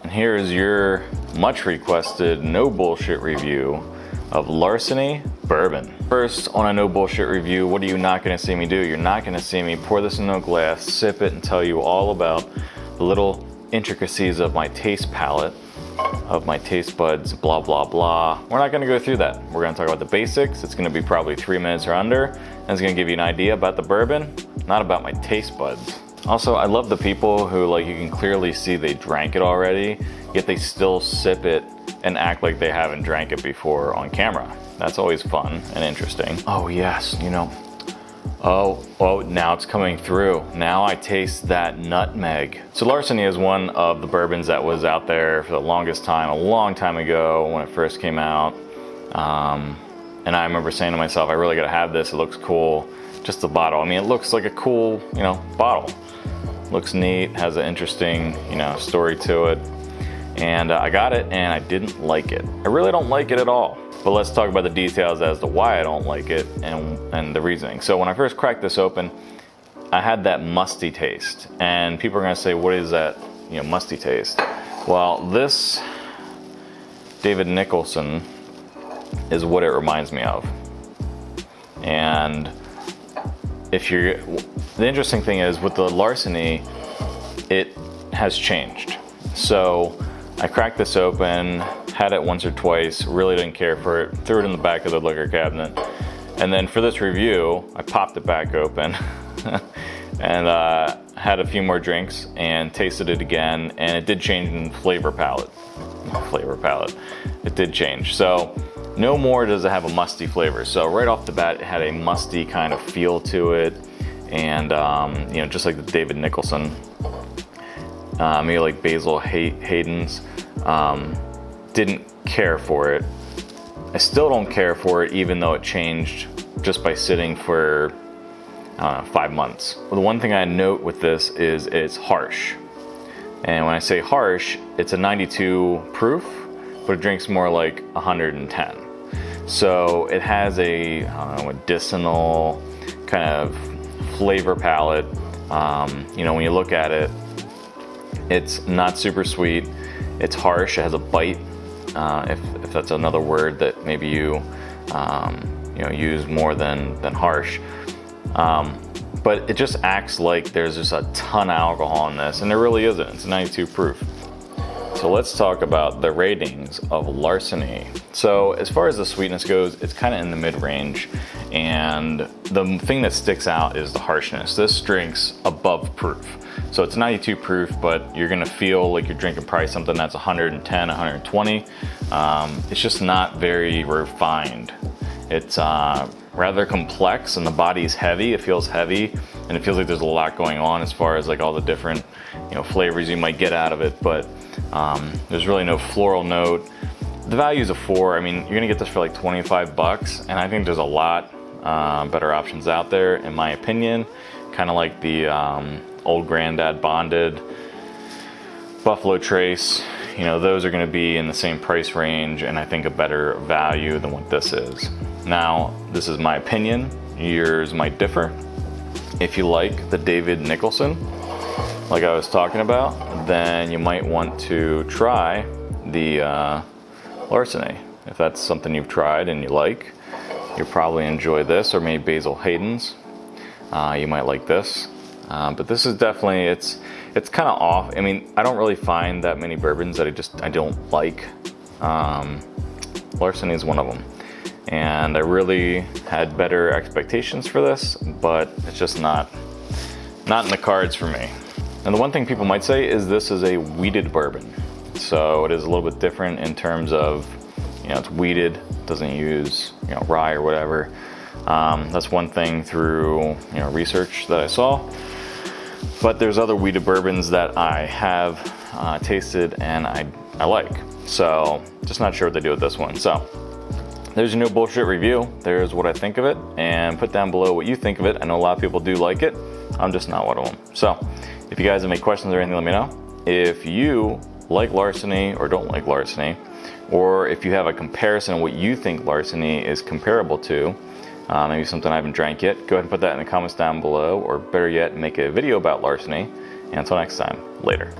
and here is your much requested no bullshit review of Larceny bourbon. First, on a no bullshit review, what are you not gonna see me do? You're not gonna see me pour this into a glass, sip it, and tell you all about the little intricacies of my taste palette, of my taste buds, blah, blah, blah. We're not gonna go through that. We're gonna talk about the basics. It's gonna be probably 3 minutes or under, and it's gonna give you an idea about the bourbon, not about my taste buds. Also, I love the people who, like, you can clearly see they drank it already, yet they still sip it and act like they haven't drank it before on camera. That's always fun and interesting. Oh yes, you know, oh, now it's coming through. Now I taste that nutmeg. So Larceny is one of the bourbons that was out there for the longest time, a long time ago when it first came out. And I remember saying to myself, I really gotta have this, it looks cool. Just the bottle, I mean, it looks like a cool, you know, bottle. Looks neat, has an interesting, you know, story to it. And I got it and I didn't like it. I really don't like it at all. But let's talk about the details as to why I don't like it and the reasoning. So when I first cracked this open, I had that musty taste. And people are gonna say, what is that, you know, musty taste? Well, this David Nicholson is what it reminds me of. And the interesting thing is with the Larceny, it has changed. So I cracked this open, had it once or twice, really didn't care for it, threw it in the back of the liquor cabinet. And then for this review, I popped it back open and had a few more drinks and tasted it again, and it did change in flavor palette. It did change. So no more does it have a musty flavor. So right off the bat, it had a musty kind of feel to it. And you know, just like the David Nicholson, maybe like Basil Hayden's, didn't care for it. I still don't care for it, even though it changed just by sitting for 5 months. Well, the one thing I note with this is it's harsh. And when I say harsh, it's a 92 proof, but it drinks more like 110. So it has a medicinal kind of flavor palette. You know, when you look at it, it's not super sweet. It's harsh. It has a bite, if that's another word that maybe you know, use more than harsh. But it just acts like there's just a ton of alcohol in this, and there really isn't. It's 92 proof. So let's talk about the ratings of Larceny. So as far as the sweetness goes, it's kind of in the mid-range, and the thing that sticks out is the harshness. This drinks above proof. So it's 92 proof, but you're gonna feel like you're drinking probably something that's 110, 120. It's just not very refined. It's rather complex, and the body's heavy. It feels heavy, and it feels like there's a lot going on as far as like all the different, you know, flavors you might get out of it, but there's really no floral note. The value is a 4. I mean, you're gonna get this for like 25 bucks, and I think there's a lot better options out there, in my opinion. Kind of like the Old Grandad Bonded, Buffalo Trace. You know, those are gonna be in the same price range, and I think a better value than what this is. Now, this is my opinion. Yours might differ. If you like the David Nicholson, like I was talking about, then you might want to try the Larceny. If that's something you've tried and you like, you'll probably enjoy this, or maybe Basil Hayden's. You might like this. But this is definitely, it's kind of off. I mean, I don't really find that many bourbons that I don't like. Larceny is one of them. And I really had better expectations for this, but it's just not in the cards for me. And the one thing people might say is this is a wheated bourbon. So it is a little bit different in terms of, you know, it's wheated, doesn't use, you know, rye or whatever. That's one thing through, you know, research that I saw. But there's other wheated bourbons that I have tasted and I like. So just not sure what they do with this one. So there's your no bullshit review. There's what I think of it, and put down below what you think of it. I know a lot of people do like it. I'm just not one of them. So if you guys have any questions or anything, let me know. If you like Larceny or don't like Larceny, or if you have a comparison of what you think Larceny is comparable to, maybe something I haven't drank yet, go ahead and put that in the comments down below, or better yet, make a video about Larceny. And until next time, later.